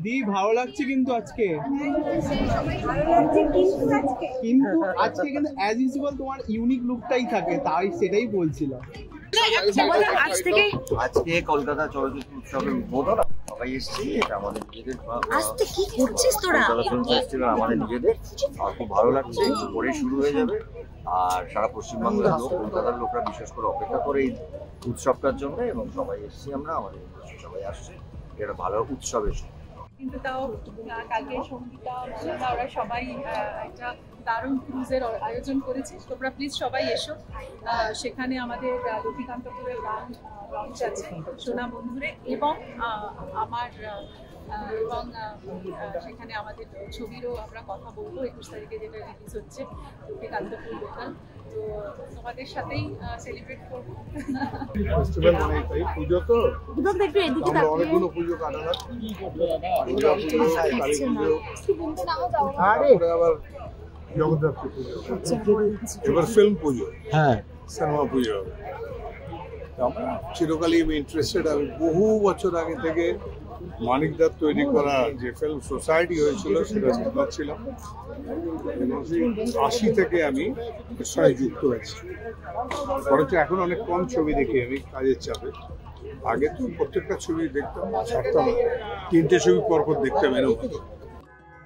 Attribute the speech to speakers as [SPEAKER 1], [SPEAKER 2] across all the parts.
[SPEAKER 1] দি ভালো লাগছে কিন্তু আজকে কিন্তু আজকে কিন্তু অ্যাজ ইউজুয়াল তোমার ইউনিক লুকটাই থাকে, তাই সেটাই বলছিলাম।
[SPEAKER 2] আজকে কলকাতা চলচ্চিত্র উৎসবের উদ্বোধন সবাই এসেছি, এটা আমাদের নিজেদের
[SPEAKER 3] আজকে কি করছিস তোরা?
[SPEAKER 2] ফিল্ম ফেস্টিভ্যাল আমাদের নিজেদের, আর খুব ভালো লাগছে। পরে শুরু হয়ে যাবে, আর সারা পশ্চিমবাংলার লোক, কলকাতার লোকরা বিশেষ করে অপেক্ষা করে এই উৎসবটার জন্য, এবং সবাই এসেছি আমরা, আমাদের সবাই আসছে, এটা ভালো উৎসবের।
[SPEAKER 4] কিন্তু তাও কালকে সঙ্গীতা ওরা সবাই একটা দারুণ ক্রুজের আয়োজন করেছে। তোমরা প্লিজ সবাই এসো। সেখানে আমাদের লক্ষ্মীকান্তপুরের গান লঞ্চ আছে সোনা বন্ধুরে, এবং আমার এবং সেখানে আমাদের ছবিরও আমরা কথা বলবো 21 তারিখে, যেটা রিলিজ হচ্ছে লক্ষ্মীকান্তপুর লোকাল। তো তোমাদের সাথেই সেলিব্রেট করবো।
[SPEAKER 5] ফেস্টিভ্যাল মানে তাই পুজো, তো
[SPEAKER 3] একটু এদিকে তাকিয়ে
[SPEAKER 5] অনেকগুলো পুজো কাটালাম। আবার জগদ্ধাত্রী পুজো, এবার ফিল্ম পুজো, হ্যাঁ সিনেমা পুজো। চিরকালই আমি ইন্টারেস্টেড। আমি বহু বছর আগে থেকে মানিকদার তৈরি করা যে ফিল্ম সোসাইটি হয়েছিল সেটা মেম্বার ছিলাম, এবং 80 থেকে আমি এর সঙ্গে যুক্ত হয়েছি। বরঞ্চ এখন অনেক কম ছবি দেখি আমি কাজের চাপে। আগে তো প্রত্যেকটা ছবি দেখতাম, ছাড়তাম, 3টে ছবি পরপর দেখতাম এরকম।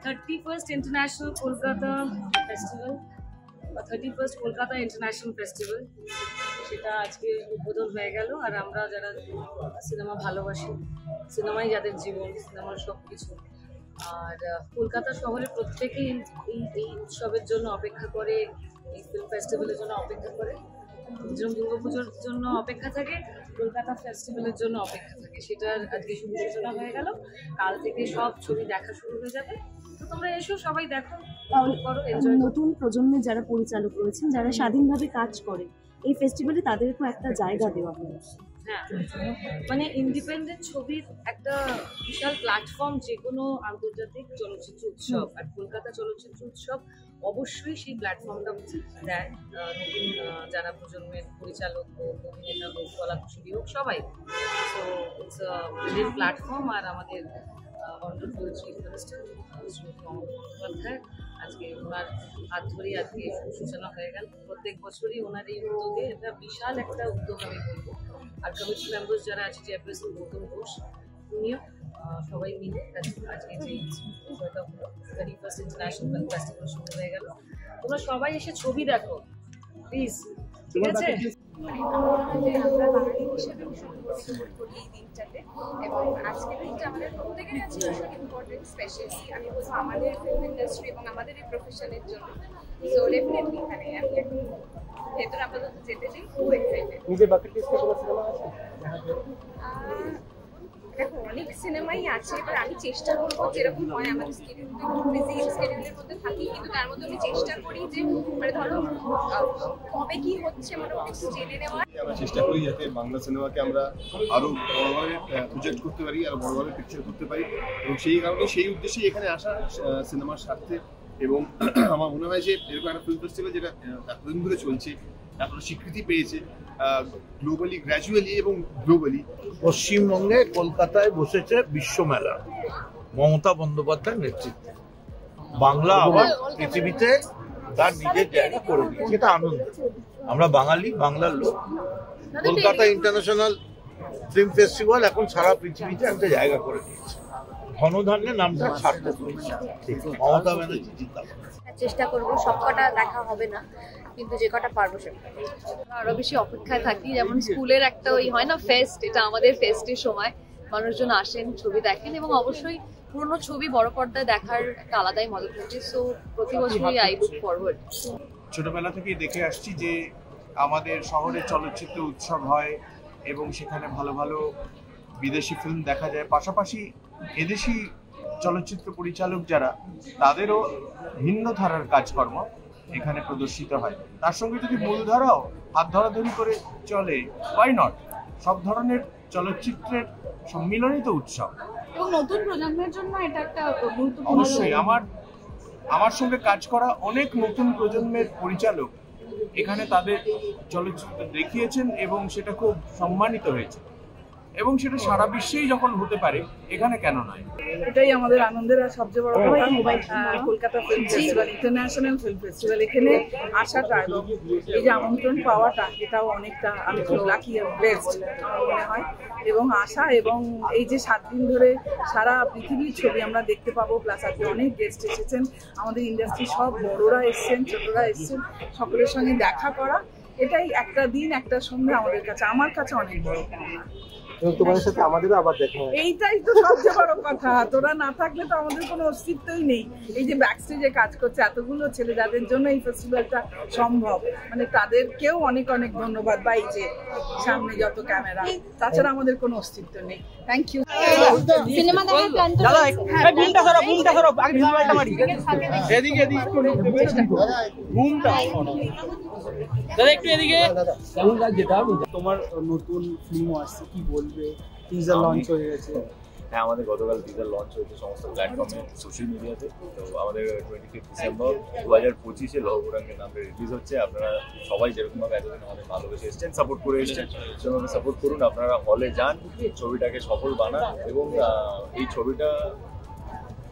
[SPEAKER 6] 31st International Kolkata Festival বা 31st কলকাতা ইন্টারন্যাশনাল ফেস্টিভ্যাল, সেটা আজকে উদ্বোধন হয়ে গেল। আর আমরা যারা সিনেমা ভালোবাসি, সিনেমাই যাদের জীবন, সিনেমার সব কিছু, আর কলকাতা শহরে প্রত্যেকেই এই উৎসবের জন্য অপেক্ষা করে, এই ফিল্ম ফেস্টিভ্যালের জন্য অপেক্ষা করে। যেরকম দুর্গাপুজোর জন্য অপেক্ষা থাকে, কলকাতা ফেস্টিভ্যালের জন্য অপেক্ষা থাকে। সেটার আজকে শুভ সূচনা হয়ে গেল, কাল থেকে সব ছবি দেখা শুরু হয়ে যাবে। তো তোমরা এসো, সবাই দেখো, করো, এনজয়।
[SPEAKER 3] নতুন প্রজন্মের যারা পরিচালক রয়েছেন, যারা স্বাধীনভাবে কাজ করে, এই ফেস্টিভ্যালে তাদেরকেও একটা জায়গা দেওয়া হয়।
[SPEAKER 6] হ্যাঁ, মানে ইন্ডিপেন্ডেন্ট ছবির একটা বিশাল প্ল্যাটফর্ম যে কোনো আন্তর্জাতিক চলচ্চিত্র উৎসব, আর কলকাতা চলচ্চিত্র উৎসব অবশ্যই সেই প্ল্যাটফর্মটা দেয় নতুন যারা প্রজন্মের পরিচালক হোক, অভিনেতা হোক, কলাকুশলী হোক, সবাই। So it's a platform. আর আমাদের wonderful chief minister Mamata Bandyopadhyay, আজকে ওনার হাত ধরেই আজকে সূচনা হয়ে গেল। প্রত্যেক বছরই ওনার এই উদ্যোগে, এটা বিশাল একটা উদ্যোগ আমি বলবো। আর কমিটি মেম্বার্স যারা আছে, চেয়ারপারসন গৌতম ঘোষ, উনিও সবাই মিলে আজকে যে বিষয়টা হলো 31st ইন্টারন্যাশনাল ফিল্ম ফেস্টিভ্যাল শুরু হয়ে গেল। তোমরা সবাই এসে ছবি দেখো প্লিজ, ঠিক আছে?
[SPEAKER 4] আমরা বাঙালি হিসেবে ভীষণ গর্বিত করি এই দিনটাতে, এবং আজকের দিনটা আমাদের প্রত্যেকের কাছে ভীষণ ইম্পর্টেন্ট, স্পেশালি আমি বলবো আমাদের ফিল্ম ইন্ডাস্ট্রি এবং আমাদের এই প্রফেশনের জন্য। সো ডেফিনেটলি এখানে আমি এখন ভেতরে আপাতত যেতে চাই, খুব এক্সাইটেড।
[SPEAKER 1] নিজের বাকেট লিস্টে কোনো সিনেমা আছে?
[SPEAKER 4] দেখো, অনেক সিনেমাই আছে, এবার আমি চেষ্টা করবো, যেরকম হয় আমাদের স্কেডিউল বিজি স্কেডিউলের মধ্যে থাকি, কিন্তু তার মধ্যে আমি চেষ্টা করি যে মানে ধরো কবে কি হচ্ছে মোটামুটি একটু জেনে নেওয়া।
[SPEAKER 5] আমরা চেষ্টা করি যাতে বাংলা সিনেমাকে আমরা আরো বড়ভাবে প্রজেক্ট করতে পারি, আরো বড়ভাবে পিকচার করতে পারি, এবং সেই কারণে সেই উদ্দেশ্যে এখানে আসা সিনেমার স্বার্থে। এবং আমার মনে হয় যে এরকম একটা ফিল্ম ফেস্টিভ্যাল যেটা এতদিন ধরে চলছে, এতটা স্বীকৃতি পেয়েছে গ্লোবালি, গ্র্যাজুয়ালি এবং গ্লোবালি।
[SPEAKER 7] পশ্চিমবঙ্গে কলকাতায় বসেছে বিশ্বমেলা মমতা বন্দ্যোপাধ্যায়ের নেতৃত্বে। বাংলা আবার পৃথিবীতে তার নিজের জায়গা করে দিয়েছে, এটা আনন্দ। আমরা বাঙালি, বাংলার লোক। কলকাতা ইন্টারন্যাশনাল ফিল্ম ফেস্টিভ্যাল এখন সারা পৃথিবীতে একটা জায়গা করে দিয়েছে। ঘনধান্যের নামটা ছাড়তে হয়েছে। মমতা ব্যানার্জি জিন্দাবাদ।
[SPEAKER 3] চেষ্টা করবো, সব কটা দেখা হবে না, কিন্তু যে কটা পারবো সেটা।
[SPEAKER 8] আরো বেশি অপেক্ষায় থাকি। যেমন স্কুলের একটা ওই হয় না ফেস্ট, এটা আমাদের ফেস্টের সময় মানুষজন আসেন, ছবি দেখেন, এবং অবশ্যই পুরোনো ছবি বড় পর্দায় দেখার একটা আলাদাই মজা থাকে। সো প্রতি বছরই আই লুক ফরওয়ার্ড।
[SPEAKER 9] ছোটবেলা থেকেই দেখে আসছি যে আমাদের শহরে চলচ্চিত্র উৎসব হয়, এবং সেখানে ভালো ভালো বিদেশি ফিল্ম দেখা যায়। পাশাপাশি এদেশি চলচ্চিত্র পরিচালক যারা, তাদেরও ভিন্ন ধারার কাজকর্ম এখানে প্রদর্শিত হয়। তার সঙ্গে যদি মূলধারাও হাত ধরাধরি করে চলে, ওয়াই নট? সব ধরনের চলচ্চিত্রের সম্মিলনই তো উৎসব।
[SPEAKER 4] এবং নতুন প্রজন্মের জন্য এটা একটা গুরুত্বপূর্ণ।
[SPEAKER 9] অবশ্যই আমার সঙ্গে কাজ করা অনেক নতুন প্রজন্মের পরিচালক এখানে তাদের চলচ্চিত্র দেখিয়েছেন, এবং সেটা খুব সম্মানিত হয়েছে। এবং সেটা সারা বিশ্বেই যখন হতে পারে এখানে কেন নয়।
[SPEAKER 10] এটাই আমাদের আনন্দের আর সবচেয়ে বড় কথা, Kolkata film festival, international film festival, এখানে আসাটা এবং এই যে আমন্ত্রণ পাওয়াটা, এটাও অনেকটা আমি খুব লাকি আর ব্লেসড আমার মনে হয়। এবং আশা এবং এই যে 7 দিন ধরে সারা পৃথিবীর ছবি আমরা দেখতে পাবো, প্লাস আজকে অনেক গেস্ট এসেছেন, আমাদের ইন্ডাস্ট্রি সব বড়রা এসছেন, ছোটরা এসছেন, সকলের সঙ্গে দেখা করা, এটাই একটা দিন একটা সন্ধ্যা আমাদের কাছে, আমার কাছে অনেক বড় পাওনা।
[SPEAKER 1] তোমাদের সাথে আমাদেরও আবার দেখা হয়,
[SPEAKER 10] এইটাই তো সবচেয়ে বড় কথা। তোরা না থাকলে তো আমাদের কোনো অস্তিত্বই নেই। এই যে ব্যাক স্টেজে কাজ করছে এতগুলো ছেলে, যাদের জন্য এই ফেস্টিভ্যালটা সম্ভব, মানে তাদেরকেও অনেক অনেক ধন্যবাদ। বা এই যে সামনে যত ক্যামেরা, তাছাড়া আমাদের কোনো অস্তিত্ব নেই। Thank you.
[SPEAKER 11] সিনেমা দেখার প্ল্যান তো
[SPEAKER 1] বুমটা ধরো আগে ভিজুয়ালটা মারি, এদিকে বুমটা দাদা একটু এদিকে। কেমন লাগছে তোমার নতুন ফিল্মও আসছে, কি বলবে? টিজার লঞ্চ হয়ে গেছে।
[SPEAKER 12] হ্যাঁ, আমাদের গতকাল টিজার লঞ্চ হয়েছে সমস্ত প্ল্যাটফর্মে, সোশ্যাল মিডিয়াতে। তো আমাদের 25 ডিসেম্বর 2025 লহগুরাঙ্গের নামে রিলিজ হচ্ছে। আপনারা সবাই যেরকমভাবে এতদিন আমাদের ভালোবেসে এসছেন, সাপোর্ট করে এসছেন, সেভাবে সাপোর্ট করুন। আপনারা হলে যান, ছবিটাকে সফল বানান এবং এই ছবিটা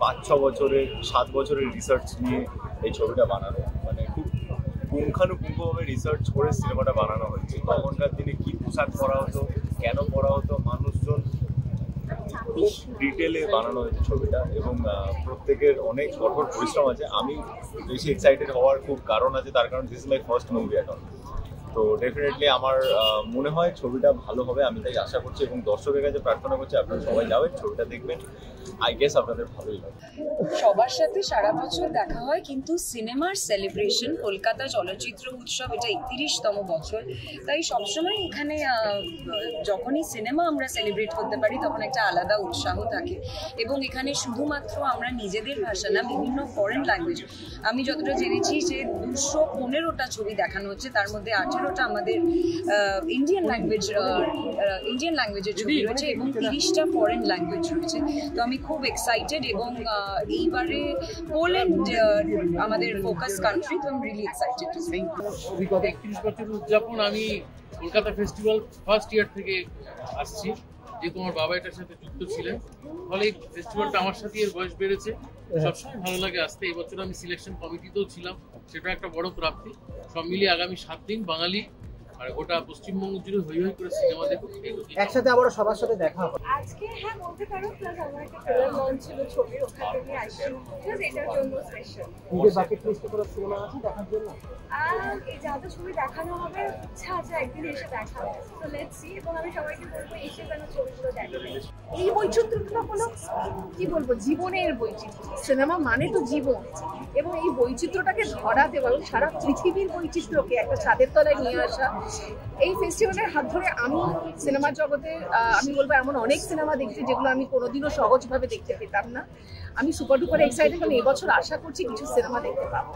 [SPEAKER 12] 5-6 বছরের 7 বছরের রিসার্চ নিয়ে এই ছবিটা বানানো, মানে খুব পুঙ্খানুপুঙ্খভাবে রিসার্চ করে সিনেমাটা বানানো হয়েছে। তখনকার দিনে কি পোশাক পরা হতো, কেন পরা হতো, মানুষজন খুব ডিটেলে বানানো হয়েছে ছবিটা এবং প্রত্যেকের অনেক কঠোর পরিশ্রম আছে। আমি বেশি এক্সাইটেড হওয়ার খুব কারণ আছে, তার কারণ this is my first movie এখন। তো ডেফিনেটলি আমার মনে হয় ছবিটা ভালো হবে, আমি তাই আশা করছি এবং দর্শকের কাছে প্রার্থনা করছি আপনারা সবাই যাবেন, ছবিটা দেখবেন। আই গেস আপনাদের ভালোই লাগবে।
[SPEAKER 6] সবার সাথে সারা বছর দেখা হয়, কিন্তু সিনেমার সেলিব্রেশন কলকাতা চলচ্চিত্র উৎসব, এটা 31তম বছর। তাই সবসময় এখানে যখনই সিনেমা আমরা সেলিব্রেট করতে পারি তখন একটা আলাদা উৎসাহ থাকে। এবং এখানে শুধুমাত্র আমরা নিজেদের ভাষা না, বিভিন্ন ফরেন ল্যাঙ্গুয়েজ, আমি যতটা জেনেছি যে 215টা ছবি দেখানো হচ্ছে, তার মধ্যে 18টা আমাদের ইন্ডিয়ান ল্যাঙ্গুয়েজের ছবি রয়েছে এবং 30টা ফরেন ল্যাঙ্গুয়েজ রয়েছে। তো আমি খুব এক্সাইটেড এবং এইবারে পোল্যান্ড আমাদের ফোকাস কান্ট্রি, তো আমি রিয়েলি এক্সাইটেড।
[SPEAKER 13] অভিজ্ঞতা 31 বছর উদযাপন। আমি কলকাতা ফেস্টিভ্যাল ফার্স্ট ইয়ার থেকে আসছি, যে তোমার বাবা এটার সাথে যুক্ত ছিলেন, ফলে এই ফেস্টিভ্যালটা আমার সাথে এর বয়স বেড়েছে, সবসময় ভালো লাগে আসতে। এই বছর আমি সিলেকশন কমিটিতেও ছিলাম, সেটা একটা বড় প্রাপ্তি। সব মিলিয়ে আগামী 7 দিন বাঙালি আর গোটা পশ্চিমবঙ্গ জুড়ে হই হই করে সিনেমা দেখো,
[SPEAKER 1] একসাথে আবার সবার সাথে দেখা হবে
[SPEAKER 11] আজকে। হ্যাঁ বলতে পারো, প্লাস আমার একটা ট্রেলার লঞ্চ ছিল ছবির, ওখানে নিয়ে আসছি, প্লাস এটার জন্য স্পেশাল।
[SPEAKER 1] নিজের বাকেট লিস্টে কোনো সিনেমা আছে দেখার জন্য?
[SPEAKER 11] এই যাতে ছবি দেখানো হবে, ইচ্ছা আছে একদিন এসে দেখা, তো লেটস সি। এবং আমি সবাইকে বলবো এসে যেন ছবিগুলো দেখবে। এই বৈচিত্র্যটা হলো কি বলবো, জীবনের বৈচিত্র্য। সিনেমা মানে তো জীবন, এবং এই বৈচিত্র্যটাকে ধরাতে এবং সারা পৃথিবীর বৈচিত্র্যকে একটা ছাদের তলায় নিয়ে আসা, এই ফেস্টিভ্যালের হাত ধরে আমি সিনেমার জগতে আমি বলবো এমন অনেক সিনেমা দেখছি যেগুলো আমি কোনোদিনও সহজভাবে দেখতে পেতাম না। আমি সুপার ডুপার এক্সাইটেড, কারণ এবছর আশা করছি কিছু সিনেমা দেখতে পাবো।